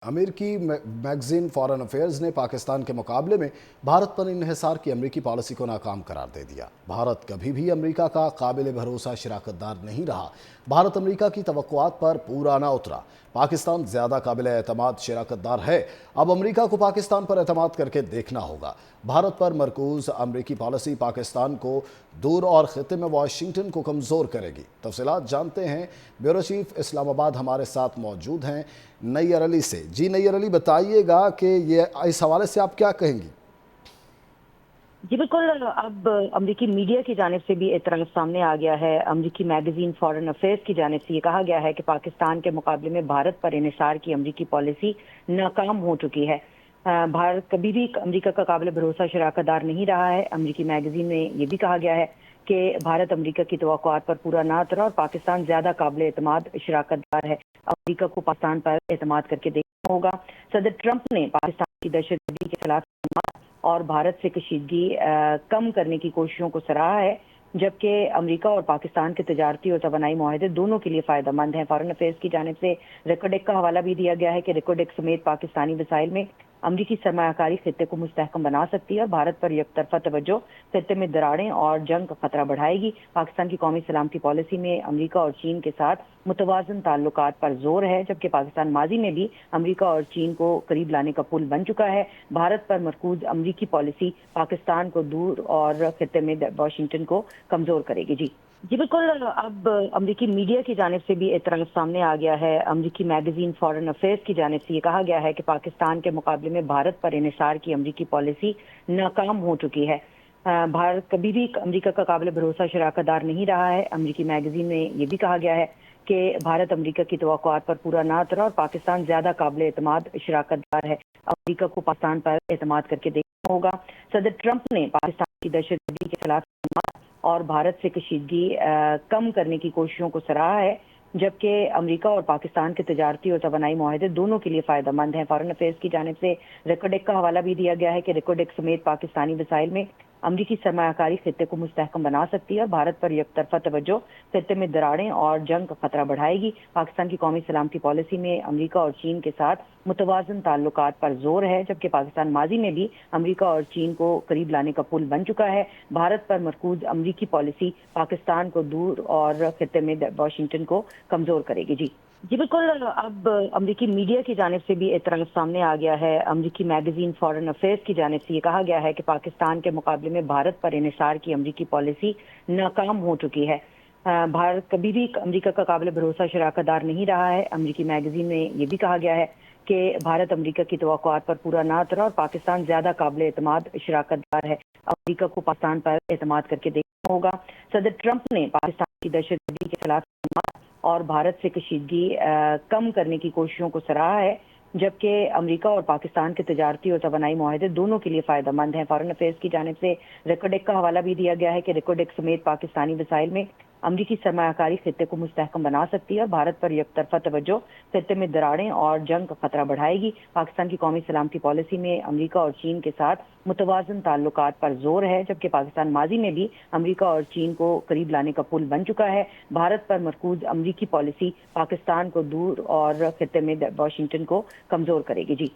अमेरिकी magazine foreign affairs ने पाकिस्तान के मुकाबले में भारत पर इन्हिसार की अमेरिकी पॉलिसी को नाकाम करार दे दिया। भारत कभी भी अमेरिका का काबिल भरोसा शराकतदार नहीं रहा। भारत अमेरिका की तवक्कुआत पर पूरा ना उतरा। पाकिस्तान ज़्यादा काबिल एतमाद शराकतदार है। अब अमेरिका को पाकिस्तान पर एतमाद करके देखना होगा। भारत पर मरकूज अमेरिकी पॉलिसी पाकिस्तान को दूर और ख़िते में वाशिंगटन को कमज़ोर करेगी। तफसीलात जानते हैं, ब्यूरो चीफ इस्लामाबाद हमारे साथ मौजूद हैं नैयर अली से। जी नैयर अली, बताइएगा कि ये इस हवाले से आप क्या कहेंगी? जी बिल्कुल। अब अमेरिकी मीडिया की जानिब से भी एतराज़ सामने आ गया है। अमेरिकी मैगजीन फॉरेन अफेयर्स की जानिब से ये कहा गया है कि पाकिस्तान के मुकाबले में भारत पर इन्हिसार की अमेरिकी पॉलिसी नाकाम हो चुकी है। भारत कभी भी अमेरिका का काबिल भरोसा शराकतदार नहीं रहा है। अमेरिकी मैगजीन में ये भी कहा गया है कि भारत अमेरिका की तवक्कुआत पर पूरा ना उतरा और पाकिस्तान ज्यादा काबिल एतमाद शराकतदार है। अमेरिका को पाकिस्तान पर एतमाद करके देखना होगा। सदर ट्रंप ने पाकिस्तान की दहशतगर्दी के खिलाफ और भारत से कशीदगी कम करने की कोशिशों को सराहा है, जबकि अमेरिका और पाकिस्तान के तजारती और तवानाई मुआहदे दोनों के लिए फायदेमंद हैं। फॉरेन अफेयर्स की जानिब से रेकॉर्ड एक का हवाला भी दिया गया है कि रेकॉर्ड एक समेत पाकिस्तानी वसाइल में अमरीकी सरमायाकारी खित्ते को मुस्तहकम बना सकती है और भारत पर यकतरफा तवज्जो खित्ते में दरारें और जंग का खतरा बढ़ाएगी। पाकिस्तान की कौमी सलामती पॉलिसी में अमरीका और चीन के साथ मुतवाजन ताल्लुकात पर जोर है, जबकि पाकिस्तान माजी में भी अमरीका और चीन को करीब लाने का पुल बन चुका है। भारत पर मरकूज अमरीकी पॉलिसी पाकिस्तान को दूर और खित्ते में वाशिंगटन को कमजोर करेगी। जी बिल्कुल। अब अमेरिकी मीडिया की जानिब से भी एतराज़ सामने आ गया है। अमेरिकी मैगजीन फॉरेन अफेयर्स की जानिब से ये कहा गया है कि पाकिस्तान के मुकाबले में भारत पर इन्हिसार की अमेरिकी पॉलिसी नाकाम हो चुकी है। भारत कभी भी अमेरिका का काबिल भरोसा शराकतदार नहीं रहा है। अमेरिकी मैगजीन में ये भी कहा गया है कि भारत अमेरिका की तवक्कुआत पर पूरा ना उतरा और पाकिस्तान ज्यादा काबिल एतमाद शराकतदार है। अमेरिका को पाकिस्तान पर एतमाद करके देखना होगा। सदर ट्रंप ने पाकिस्तान की दहशतगर्दी के खिलाफ और भारत से कशीदगी कम करने की कोशिशों को सराहा है, जबकि अमेरिका और पाकिस्तान के तजारती और तवानाई मुआहदे दोनों के लिए फायदेमंद हैं। फॉरेन अफेयर्स की जानिब से रेकॉर्ड एक का हवाला भी दिया गया है कि रेकॉर्ड एक समेत पाकिस्तानी वसाइल में अमरीकी सरमायाकारी खित्ते को मुस्तहकम बना सकती है और भारत पर यकतरफा तवज्जो खित्ते में दरारें और जंग का खतरा बढ़ाएगी। पाकिस्तान की कौमी सलामती पॉलिसी में अमरीका और चीन के साथ मुतवाजन ताल्लुकात पर जोर है, जबकि पाकिस्तान माजी में भी अमरीका और चीन को करीब लाने का पुल बन चुका है। भारत पर मरकूज अमरीकी पॉलिसी पाकिस्तान को दूर और खित्ते में वाशिंगटन को कमजोर करेगी। जी बिल्कुल। अब अमेरिकी मीडिया की जानिब से भी एतराज़ सामने आ गया है। अमेरिकी मैगजीन फॉरेन अफेयर्स की जानिब से ये कहा गया है कि पाकिस्तान के मुकाबले में भारत पर इन्हिसार की अमेरिकी पॉलिसी नाकाम हो चुकी है। भारत कभी भी अमेरिका का काबिल भरोसा शराकतदार नहीं रहा है। अमेरिकी मैगजीन में ये भी कहा गया है कि भारत अमेरिका की तवक्कुआत पर पूरा ना उतरा और पाकिस्तान ज्यादा काबिल एतमाद शराकतदार है। अमेरिका को पाकिस्तान पर एतमाद करके देखना होगा। सदर ट्रंप ने पाकिस्तान की दहशतगर्दी के खिलाफ और भारत से कशीदगी कम करने की कोशिशों को सराहा है, जबकि अमेरिका और पाकिस्तान के तजारती और तवानाई मुआहदे दोनों के लिए फायदेमंद हैं। फॉरेन अफेयर्स की जानिब से रेकॉर्ड एक का हवाला भी दिया गया है कि रेकॉर्ड एक समेत पाकिस्तानी वसाइल में अमरीकी सरमायाकारी खित्ते को मुस्तहकम बना सकती है और भारत पर यकतरफा तवज्जो खित्ते में दरारें और जंग का खतरा बढ़ाएगी। पाकिस्तान की कौमी सलामती पॉलिसी में अमरीका और चीन के साथ मुतवाजन ताल्लुकात पर जोर है, जबकि पाकिस्तान माजी में भी अमरीका और चीन को करीब लाने का पुल बन चुका है। भारत पर मरकूज अमरीकी पॉलिसी पाकिस्तान को दूर और खित्ते में वाशिंगटन को कमजोर करेगी। जी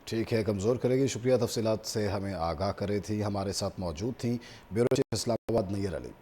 ठीक है, कमज़ोर करेगी। शुक्रिया, तफसीलात से हमें आगाह करे थी। हमारे साथ मौजूद थी ब्यूरो चीफ इस्लामाबाद नैयर अली।